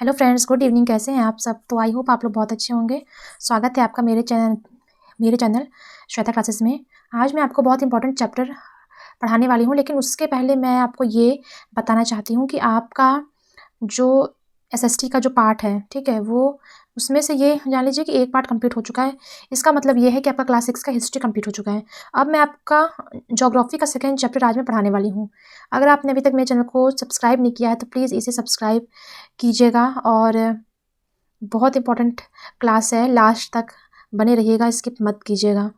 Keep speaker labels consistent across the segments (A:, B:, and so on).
A: Hello friends, good evening. कैसे हैं आप सब? तो आई होप आप लोग बहुत अच्छे होंगे। स्वागत है आपका मेरे चैनल श्वेता क्लासेस में। आज मैं आपको बहुत इंपॉर्टेंट चैप्टर पढ़ाने वाली हूँ, लेकिन उसके पहले मैं आपको ये बताना चाहती हूँ कि आपका जो एसएसटी का जो पार्ट है, ठीक है, वो उसमें से ये जान लीजिए कि एक पार्ट कंप्लीट हो चुका है। इसका मतलब ये है कि आपका क्लास 6 का हिस्ट्री कंप्लीट हो चुका है। अब मैं आपका ज्योग्राफी का सेकेंड चैप्टर आज मैं पढ़ाने वाली हूँ। अगर आपने अभी तक मेरे चैनल को सब्सक्राइब नहीं किया है तो प्लीज़ इसे सब्सक्राइब कीजिएगा और बहुत इंपॉर्टेंट क्लास है, लास्ट तक बने रहिएगा, स्किप मत कीजिएगा।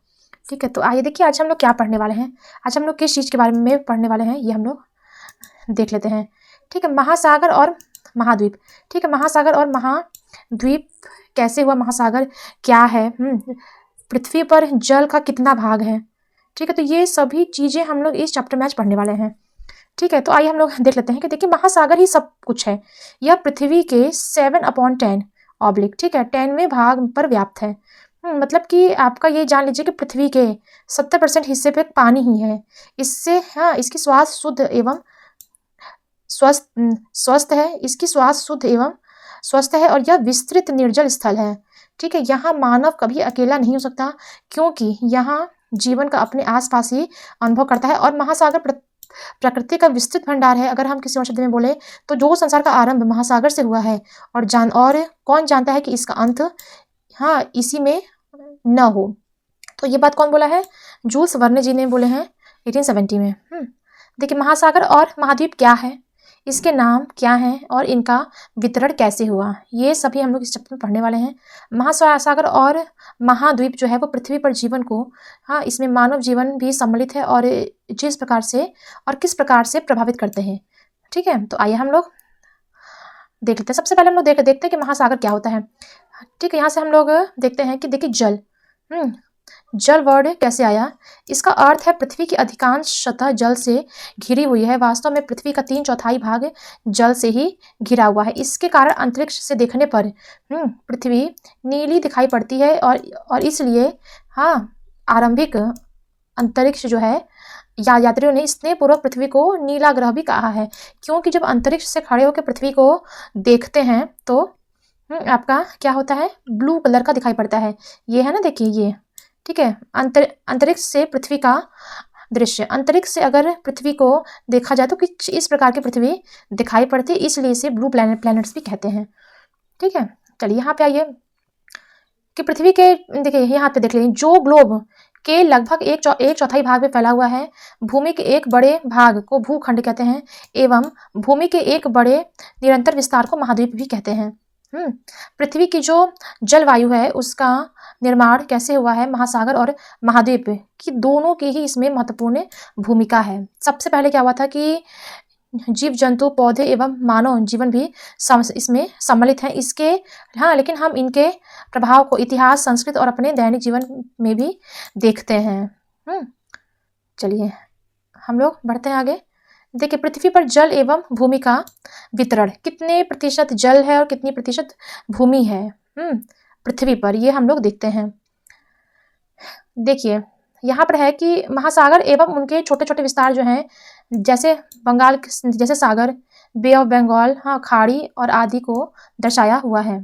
A: ठीक है, तो आइए देखिए आज हम लोग क्या पढ़ने वाले हैं। आज हम लोग किस चीज़ के बारे में पढ़ने वाले हैं ये हम लोग देख लेते हैं। ठीक है, महासागर और महाद्वीप। ठीक है, महासागर और महाद्वीप कैसे हुआ, महासागर क्या है, पृथ्वी पर जल का कितना भाग है। ठीक है, तो ये सभी चीज़ें हम लोग इस चैप्टर में आज पढ़ने वाले हैं। ठीक है, तो आइए हम लोग देख लेते हैं कि देखिए महासागर ही सब कुछ है। यह पृथ्वी के 7/10 ऑब्लिक, ठीक है, 10वें भाग पर व्याप्त है। मतलब कि आपका ये जान लीजिए कि पृथ्वी के 70% हिस्से पे पानी ही है। इससे इसकी श्वास शुद्ध एवं स्वस्थ स्वस्थ है। इसकी श्वास शुद्ध एवं स्वस्थ है और यह विस्तृत निर्जल स्थल है। ठीक है, यहाँ मानव कभी अकेला नहीं हो सकता, क्योंकि यहाँ जीवन का अपने आसपास ही अनुभव करता है। और महासागर प्रकृति का विस्तृत भंडार है। अगर हम किसी और शब्द में बोले तो जो संसार का आरंभ महासागर से हुआ है, और कौन जानता है कि इसका अंत इसी में न हो। तो ये बात कौन बोला है? जूल्स वर्ने जी ने बोले हैं 1870 में। देखिए महासागर और महाद्वीप क्या है, इसके नाम क्या हैं और इनका वितरण कैसे हुआ, ये सभी हम लोग इस चैप्टर में पढ़ने वाले हैं। महासागर और महाद्वीप जो है वो पृथ्वी पर जीवन को, इसमें मानव जीवन भी सम्मिलित है और जिस प्रकार से और किस प्रकार से प्रभावित करते हैं। ठीक है, तो आइए हम लोग देख लेते हैं। सबसे पहले हम लोग देखते हैं कि महासागर क्या होता है। ठीक है, यहाँ से हम लोग देखते हैं कि देखिए जल, जल वर्ड कैसे आया। इसका अर्थ है पृथ्वी की अधिकांश सतह जल से घिरी हुई है। वास्तव में पृथ्वी का 3/4 भाग जल से ही घिरा हुआ है। इसके कारण अंतरिक्ष से देखने पर पृथ्वी नीली दिखाई पड़ती है और इसलिए आरंभिक अंतरिक्ष जो है यात्रियों ने स्नेहपूर्वक पृथ्वी को नीला ग्रह भी कहा है, क्योंकि जब अंतरिक्ष से खड़े होकर पृथ्वी को देखते हैं तो आपका क्या होता है, ब्लू कलर का दिखाई पड़ता है। ये है ना, देखिए ये, ठीक है, अंतरिक्ष से पृथ्वी का दृश्य। अंतरिक्ष से अगर पृथ्वी को देखा जाए तो कुछ इस प्रकार की पृथ्वी दिखाई पड़ती है, इसलिए इसे ब्लू प्लैनेट्स भी कहते हैं। ठीक है, चलिए यहाँ पे आइए कि पृथ्वी के, देखिए यहाँ पे देख लीजिए, जो ग्लोब के लगभग एक चौथाई भाग में फैला हुआ है। भूमि के एक बड़े भाग को भूखंड कहते हैं एवं भूमि के एक बड़े निरंतर विस्तार को महाद्वीप भी कहते हैं। पृथ्वी की जो जलवायु है उसका निर्माण कैसे हुआ है, महासागर और महाद्वीप की दोनों की ही इसमें महत्वपूर्ण भूमिका है। सबसे पहले क्या हुआ था कि जीव जंतु पौधे एवं मानव जीवन भी इसमें सम्मिलित हैं। इसके लेकिन हम इनके प्रभाव को इतिहास, संस्कृत और अपने दैनिक जीवन में भी देखते हैं। चलिए हम लोग बढ़ते हैं आगे। देखिए पृथ्वी पर जल एवं भूमि का वितरण, कितने प्रतिशत जल है और कितनी प्रतिशत भूमि है पृथ्वी पर, ये हम लोग देखते हैं। देखिए यहाँ पर है कि महासागर एवं उनके छोटे छोटे विस्तार जो हैं, जैसे बंगाल जैसे सागर, बे ऑफ बंगाल, खाड़ी और आदि को दर्शाया हुआ है।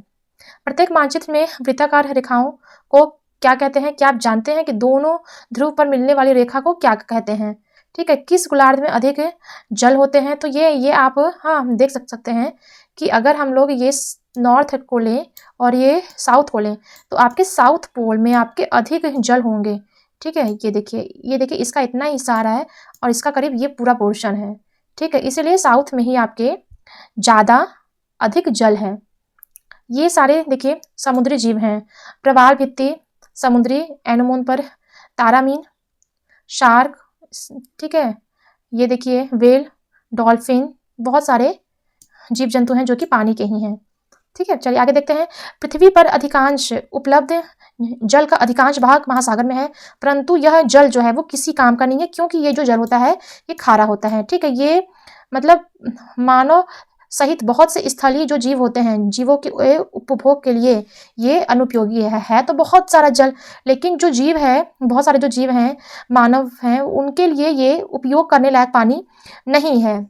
A: प्रत्येक मानचित्र में वृत्ताकार रेखाओं को क्या कहते हैं? क्या आप जानते हैं कि दोनों ध्रुव पर मिलने वाली रेखा को क्या कहते हैं? ठीक है, किस गोलार्ध में अधिक जल होते हैं? तो ये आप देख सकते हैं कि अगर हम लोग ये नॉर्थ को लें और ये साउथ को लें तो आपके साउथ पोल में आपके अधिक जल होंगे। ठीक है, ये देखिए इसका इतना ही हिस्सा आ रहा है और इसका करीब ये पूरा पोर्शन है। ठीक है, इसीलिए साउथ में ही आपके ज़्यादा अधिक जल है। ये सारे देखिए समुद्री जीव हैं। प्रवाल भित्ति, समुद्री एनोमोन पर तारामीन, शार्क, ठीक है, ये देखिए वेल, डॉल्फिन, बहुत सारे जीव जंतु हैं जो कि पानी के ही हैं। ठीक है, चलिए आगे देखते हैं। पृथ्वी पर अधिकांश उपलब्ध जल का अधिकांश भाग महासागर में है, परंतु यह जल जो है वो किसी काम का नहीं है, क्योंकि ये जो जल होता है ये खारा होता है। ठीक है, ये मतलब मानव सहित बहुत से स्थलीय जो जीव होते हैं, जीवों के उपभोग के लिए ये अनुपयोगी है तो बहुत सारा जल, लेकिन जो जीव है, बहुत सारे जो जीव हैं, मानव हैं, उनके लिए ये उपयोग करने लायक पानी नहीं है।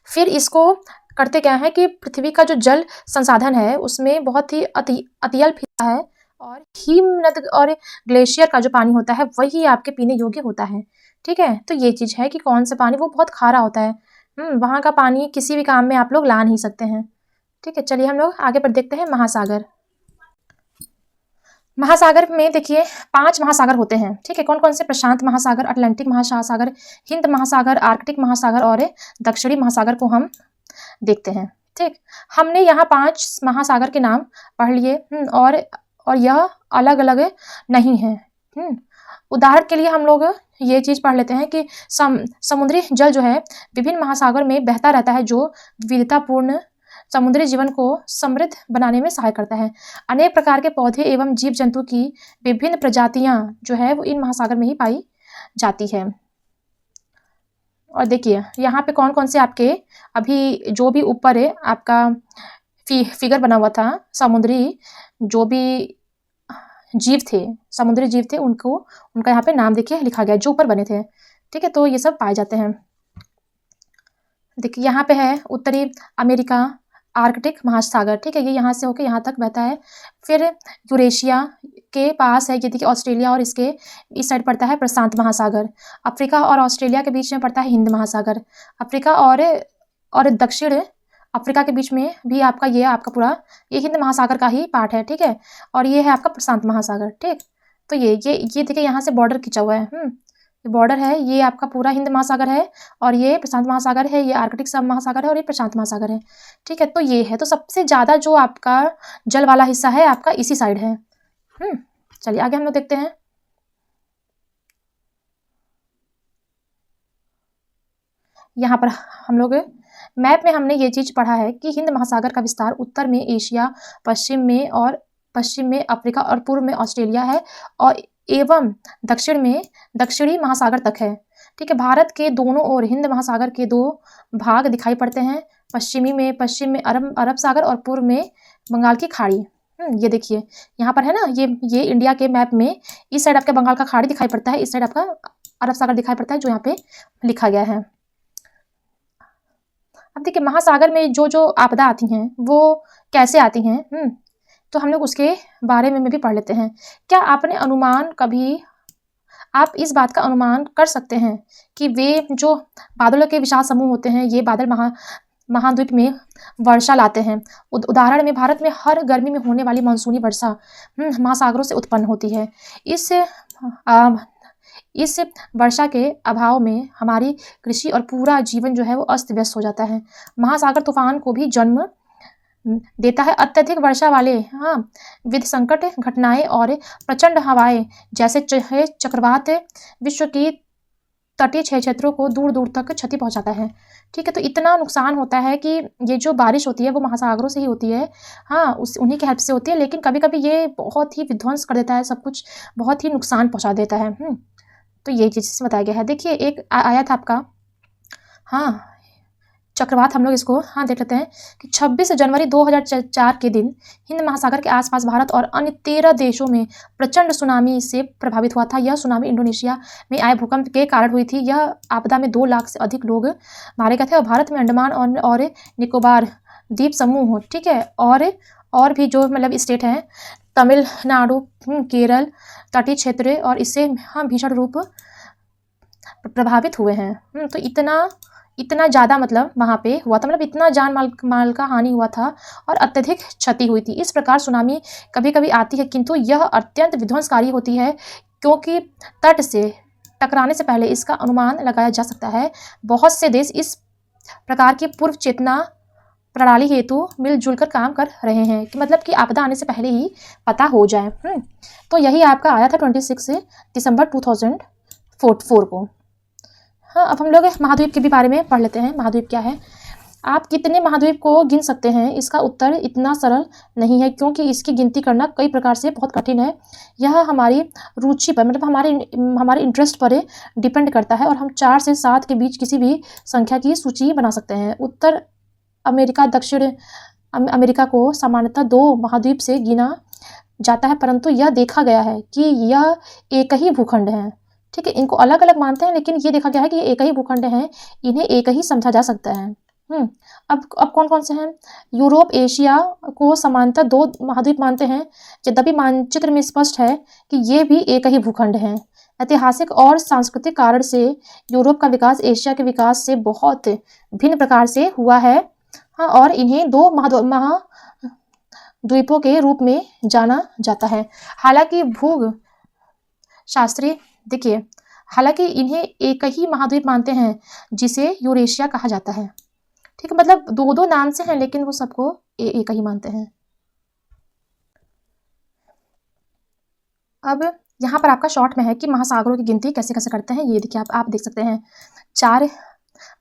A: फिर इसको करते क्या है कि पृथ्वी का जो जल संसाधन है उसमें बहुत ही अतियल फिजा है, और हिम नद और ग्लेशियर का जो पानी होता है वही आपके पीने योग्य होता है। ठीक है, तो ये चीज़ है कि कौन सा पानी वो बहुत खारा होता है। वहाँ का पानी किसी भी काम में आप लोग ला नहीं सकते हैं। ठीक है, चलिए हम लोग आगे पर देखते हैं महासागर। महासागर में देखिए 5 महासागर होते हैं। ठीक है, कौन कौन से? प्रशांत महासागर, अटलांटिक महासागर, हिंद महासागर, आर्कटिक महासागर और दक्षिणी महासागर को हम देखते हैं। ठीक, हमने यहाँ 5 महासागर के नाम पढ़ लिए और यह अलग अलग नहीं है। उदाहरण के लिए हम लोग ये चीज़ पढ़ लेते हैं कि समुद्री जल जो है विभिन्न महासागर में बहता रहता है, जो विविधतापूर्ण समुद्री जीवन को समृद्ध बनाने में सहायता करता है। अनेक प्रकार के पौधे एवं जीव जंतु की विभिन्न प्रजातियां जो है वो इन महासागर में ही पाई जाती है। और देखिए यहाँ पे कौन कौन से आपके अभी जो भी ऊपर है आपका फिगर बना हुआ था, समुद्री जो भी जीव थे, समुद्री जीव थे, उनका यहाँ पे नाम देखिए लिखा गया जो ऊपर बने थे। ठीक है, तो ये सब पाए जाते हैं। देखिए यहाँ पे है उत्तरी अमेरिका आर्कटिक महासागर। ठीक है, ये यहाँ से होकर यहाँ तक बहता है। फिर यूरेशिया के पास है ये देखिए ऑस्ट्रेलिया, और इसके इस साइड पड़ता है प्रशांत महासागर। अफ्रीका और ऑस्ट्रेलिया के बीच में पड़ता है हिंद महासागर। अफ्रीका और दक्षिण अफ्रीका के बीच में भी आपका पूरा ये हिंद महासागर का ही पार्ट है। ठीक है, और ये है आपका प्रशांत महासागर। ठीक, तो ये देखिए यहाँ से बॉर्डर खिंचा हुआ है। ये बॉर्डर है, ये आपका पूरा हिंद महासागर है, और ये प्रशांत महासागर है, ये आर्कटिक सब महासागर है, और ये प्रशांत महासागर है। ठीक है, तो ये है, तो सबसे ज़्यादा जो आपका जल वाला हिस्सा है आपका इसी साइड है। चलिए आगे हम लोग देखते हैं। यहाँ पर हम लोग मैप में हमने ये चीज़ पढ़ा है कि हिंद महासागर का विस्तार उत्तर में एशिया, पश्चिम में अफ्रीका और पूर्व में ऑस्ट्रेलिया है, और एवं दक्षिण में दक्षिणी महासागर तक है। ठीक है, भारत के दोनों ओर हिंद महासागर के 2 भाग दिखाई पड़ते हैं, पश्चिम में अरब सागर और पूर्व में बंगाल की खाड़ी। ये देखिए यहाँ पर है ना, ये इंडिया के मैप में इस साइड आपका बंगाल का खाड़ी दिखाई पड़ता है, इस साइड आपका अरब सागर दिखाई पड़ता है, जो यहाँ पे लिखा गया है। अब देखिए महासागर में जो आपदा आती हैं वो कैसे आती हैं, तो हम लोग उसके बारे में भी पढ़ लेते हैं। क्या आपने आप इस बात का अनुमान कर सकते हैं कि वे जो बादलों के विशाल समूह होते हैं, ये बादल महाद्वीप में वर्षा लाते हैं। उदाहरण में भारत में हर गर्मी में होने वाली मानसूनी वर्षा महासागरों से उत्पन्न होती है। इस वर्षा के अभाव में हमारी कृषि और पूरा जीवन जो है वो अस्त व्यस्त हो जाता है। महासागर तूफान को भी जन्म देता है। अत्यधिक वर्षा वाले विध संकट घटनाएं और प्रचंड हवाएं जैसे चक्रवात विश्व की तटीय क्षेत्रों को दूर दूर तक क्षति पहुंचाता है। ठीक है, तो इतना नुकसान होता है कि ये जो बारिश होती है वो महासागरों से ही होती है। उन्हीं की हेल्प से होती है, लेकिन कभी कभी ये बहुत ही विध्वंस कर देता है, सब कुछ बहुत ही नुकसान पहुंचा देता है। तो ये चीज़ बताया गया है। देखिए एक आया था आपका चक्रवात, हम लोग इसको देख लेते हैं कि 26 जनवरी 2004 के दिन हिंद महासागर के आसपास भारत और अन्य 13 देशों में प्रचंड सुनामी से प्रभावित हुआ था। यह सुनामी इंडोनेशिया में आए भूकंप के कारण हुई थी। यह आपदा में 2 लाख से अधिक लोग मारे गए थे, और भारत में अंडमान और निकोबार द्वीप समूह, ठीक है, और भी जो मतलब स्टेट हैं, तमिलनाडु, केरल, तटीय क्षेत्र और इससे भीषण रूप प्रभावित हुए हैं। तो इतना ज़्यादा मतलब वहाँ पे हुआ था, मतलब इतना जान माल का हानि हुआ था और अत्यधिक क्षति हुई थी। इस प्रकार सुनामी कभी कभी आती है, किंतु यह अत्यंत विध्वंसकारी होती है, क्योंकि तट से टकराने से पहले इसका अनुमान लगाया जा सकता है। बहुत से देश इस प्रकार की पूर्व चेतना प्रणाली हेतु मिलजुल कर काम कर रहे हैं, कि मतलब कि आपदा आने से पहले ही पता हो जाए। तो यही आपका आया था 26 दिसंबर 2004 को। अब हम लोग महाद्वीप के भी बारे में पढ़ लेते हैं। महाद्वीप क्या है? आप कितने महाद्वीप को गिन सकते हैं? इसका उत्तर इतना सरल नहीं है, क्योंकि इसकी गिनती करना कई प्रकार से बहुत कठिन है। यह हमारी रुचि पर, मतलब हमारे इंटरेस्ट पर डिपेंड करता है, और हम 4 से 7 के बीच किसी भी संख्या की सूची बना सकते हैं। उत्तर अमेरिका, दक्षिण अमेरिका को सामान्यतः 2 महाद्वीप से गिना जाता है, परंतु यह देखा गया है कि यह एक ही भूखंड है। ठीक है, इनको अलग अलग मानते हैं, लेकिन ये देखा गया है कि ये एक ही भूखंड हैं, इन्हें एक ही समझा जा सकता है। अब कौन कौन से हैं? यूरोप एशिया को समांतर 2 महाद्वीप मानते हैं, यद्यपि मानचित्र में स्पष्ट है कि ये भी एक ही भूखंड हैं। ऐतिहासिक और सांस्कृतिक कारण से यूरोप का विकास एशिया के विकास से बहुत भिन्न प्रकार से हुआ है। हाँ, और इन्हें 2 महाद्वीपों के रूप में जाना जाता है। हालांकि भूग शास्त्री देखिए, हालांकि इन्हें एक ही महाद्वीप मानते हैं जिसे यूरेशिया कहा जाता है। ठीक है, मतलब 2-2 नाम से हैं लेकिन वो सबको एक ही मानते हैं। अब यहाँ पर आपका शॉर्ट में है कि महासागरों की गिनती कैसे कैसे करते हैं। ये देखिए, आप देख सकते हैं 4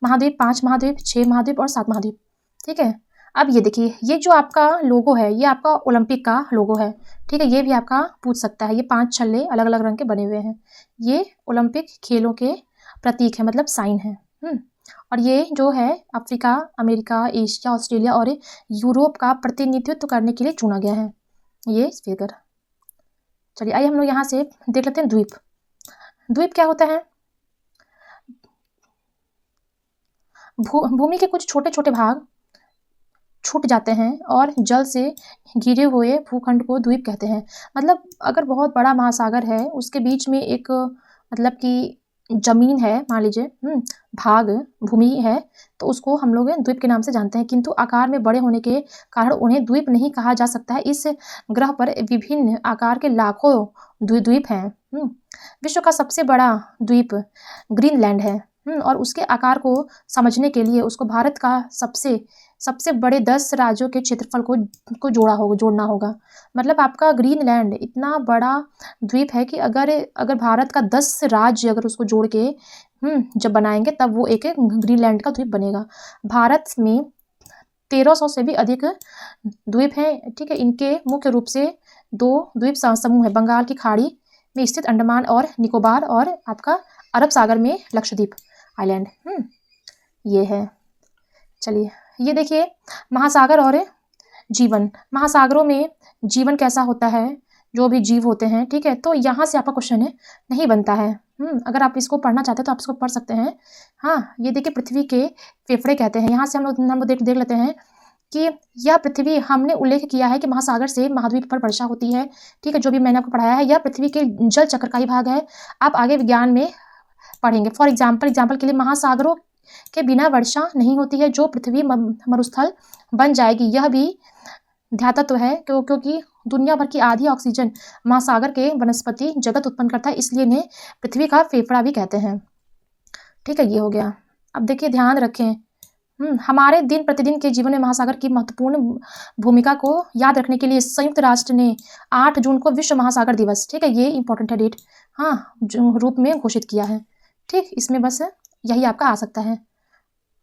A: महाद्वीप, 5 महाद्वीप, 6 महाद्वीप और 7 महाद्वीप। ठीक है, अब ये देखिए, ये जो आपका लोगो है ये आपका ओलंपिक का लोगो है। ठीक है, ये भी आपका पूछ सकता है। ये 5 छल्ले अलग अलग रंग के बने हुए हैं, ये ओलंपिक खेलों के प्रतीक है, मतलब साइन है। और ये जो है अफ्रीका, अमेरिका, एशिया, ऑस्ट्रेलिया और यूरोप का प्रतिनिधित्व करने के लिए चुना गया है ये फिगर। चलिए आइए हम लोग यहाँ से देख लेते हैं द्वीप। द्वीप क्या होता है? भूमि के कुछ छोटे छोटे भाग छूट जाते हैं और जल से घिरे हुए भूखंड को द्वीप कहते हैं। मतलब अगर बहुत बड़ा महासागर है, उसके बीच में एक मतलब कि जमीन है, मान लीजिए भाग भूमि है, तो उसको हम लोग द्वीप के नाम से जानते हैं। किंतु आकार में बड़े होने के कारण उन्हें द्वीप नहीं कहा जा सकता है। इस ग्रह पर विभिन्न आकार के लाखों द्वीप हैं। विश्व का सबसे बड़ा द्वीप ग्रीनलैंड है। और उसके आकार को समझने के लिए उसको भारत का सबसे बड़े 10 राज्यों के क्षेत्रफल को जोड़ना होगा। मतलब आपका ग्रीनलैंड इतना बड़ा द्वीप है कि अगर भारत का 10 राज्य अगर उसको जोड़ के जब बनाएंगे तब वो एक ग्रीनलैंड का द्वीप बनेगा। भारत में 1300 से भी अधिक द्वीप हैं। ठीक है, इनके मुख्य रूप से 2 द्वीप समूह है, बंगाल की खाड़ी में स्थित अंडमान और निकोबार और आपका अरब सागर में लक्षद्वीप आइलैंड ये है। चलिए ये देखिए, महासागर और जीवन। महासागरों में जीवन कैसा होता है, जो भी जीव होते हैं। ठीक है, तो यहाँ से आपका क्वेश्चन नहीं बनता है। अगर आप इसको पढ़ना चाहते हैं तो आप इसको पढ़ सकते हैं। हाँ, ये देखिए, पृथ्वी के फेफड़े कहते हैं। यहाँ से हम लोग देख लेते हैं कि यह पृथ्वी, हमने उल्लेख किया है कि महासागर से महाद्वीप पर वर्षा होती है। ठीक है, जो भी मैंने आपको पढ़ाया है, यह पृथ्वी के जल चक्र का ही भाग है। आप आगे विज्ञान में पढ़ेंगे। फॉर एग्जाम्पल के लिए, महासागरों के बिना वर्षा नहीं होती है, जो पृथ्वी मरुस्थल बन जाएगी। यह भी ध्यातत्व है क्योंकि दुनिया भर की आधी ऑक्सीजन महासागर के वनस्पति जगत उत्पन्न करता है, इसलिए इन्हें पृथ्वी का फेफड़ा भी कहते हैं। ठीक है, ये हो गया। अब देखिए, ध्यान रखें, हमारे दिन प्रतिदिन के जीवन में महासागर की महत्वपूर्ण भूमिका को याद रखने के लिए संयुक्त राष्ट्र ने 8 जून को विश्व महासागर दिवस, ठीक है, ये इंपॉर्टेंट है डेट, रूप में घोषित किया है। ठीक, इसमें बस यही आपका आ सकता है।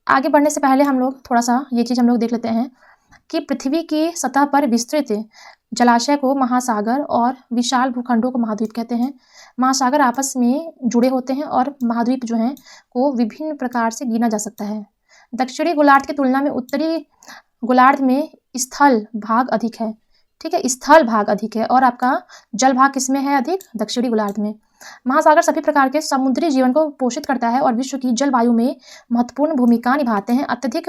A: आगे बढ़ने से पहले हम लोग थोड़ा सा ये चीज़ हम लोग देख लेते हैं कि पृथ्वी की सतह पर विस्तृत जलाशय को महासागर और विशाल भूखंडों को महाद्वीप कहते हैं। महासागर आपस में जुड़े होते हैं और महाद्वीप जो हैं को विभिन्न प्रकार से गिना जा सकता है। दक्षिणी गोलार्ध की तुलना में उत्तरी गोलार्ध में स्थल भाग अधिक है। ठीक है, स्थल भाग अधिक है और आपका जल भाग किसमें है अधिक? दक्षिणी गोलार्ध में। महासागर सभी प्रकार के समुद्री जीवन को पोषित करता है और विश्व की जलवायु में महत्वपूर्ण भूमिका निभाते हैं। अत्यधिक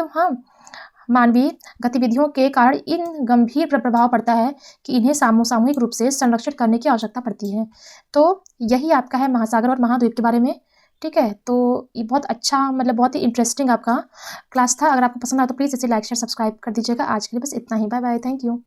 A: मानवीय गतिविधियों के कारण इन गंभीर प्रभाव पड़ता है कि इन्हें सामूहिक रूप से संरक्षित करने की आवश्यकता पड़ती है। तो यही आपका है महासागर और महाद्वीप के बारे में। ठीक है, तो ये बहुत अच्छा, मतलब बहुत ही इंटरेस्टिंग आपका क्लास था। अगर आपको पसंद आया तो प्लीज़ इसे लाइक शेयर सब्सक्राइब कर दीजिएगा। आज के लिए बस इतना ही। Bye bye, thank you.